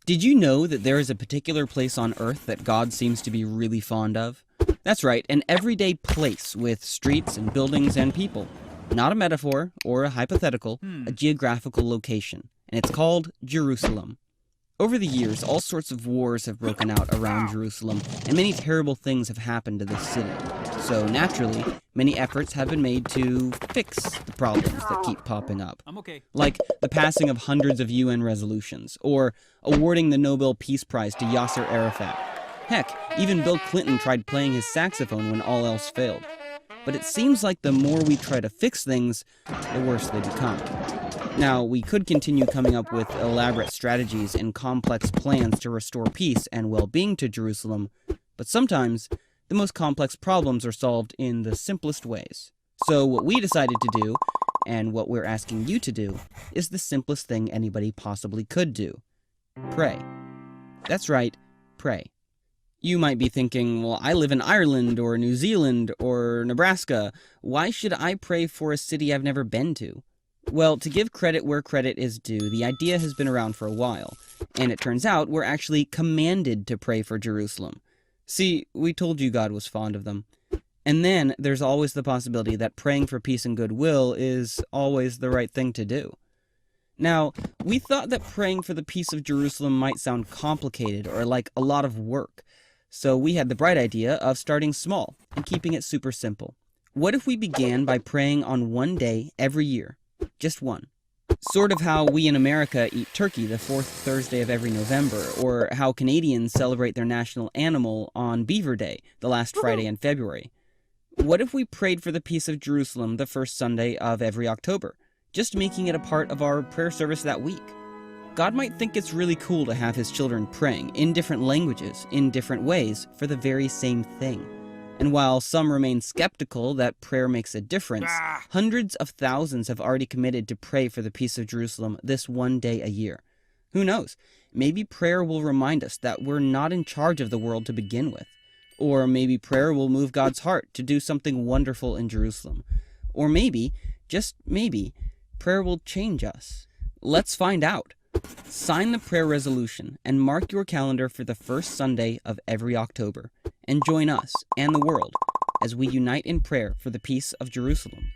Did you know that there is a particular place on Earth that God seems to be really fond of? That's right, an everyday place with streets and buildings and people. Not a metaphor or a hypothetical, a geographical location. And it's called Jerusalem. Over the years, all sorts of wars have broken out around Jerusalem, and many terrible things have happened to this city. So naturally, many efforts have been made to fix the problems that keep popping up. Like the passing of hundreds of UN resolutions, or awarding the Nobel Peace Prize to Yasser Arafat. Heck, even Bill Clinton tried playing his saxophone when all else failed. But it seems like the more we try to fix things, the worse they become. Now, we could continue coming up with elaborate strategies and complex plans to restore peace and well-being to Jerusalem, but sometimes the most complex problems are solved in the simplest ways. So what we decided to do, and what we're asking you to do, is the simplest thing anybody possibly could do. Pray. That's right, pray. You might be thinking, well, I live in Ireland or New Zealand or Nebraska. Why should I pray for a city I've never been to? Well, to give credit where credit is due, the idea has been around for a while, and it turns out we're actually commanded to pray for Jerusalem. See, we told you God was fond of them. And then there's always the possibility that praying for peace and goodwill is always the right thing to do. Now, we thought that praying for the peace of Jerusalem might sound complicated or like a lot of work, so we had the bright idea of starting small and keeping it super simple. What if we began by praying on one day every year? Just one. Sort of how we in America eat turkey the fourth Thursday of every November, or how Canadians celebrate their national animal on Beaver Day, the last Friday in February. What if we prayed for the peace of Jerusalem the first Sunday of every October, just making it a part of our prayer service that week? God might think it's really cool to have his children praying in different languages, in different ways, for the very same thing. And while some remain skeptical that prayer makes a difference, hundreds of thousands have already committed to pray for the peace of Jerusalem this one day a year. Who knows? Maybe prayer will remind us that we're not in charge of the world to begin with. Or maybe prayer will move God's heart to do something wonderful in Jerusalem. Or maybe, just maybe, prayer will change us. Let's find out. Sign the prayer resolution and mark your calendar for the first Sunday of every October, and join us and the world as we unite in prayer for the peace of Jerusalem.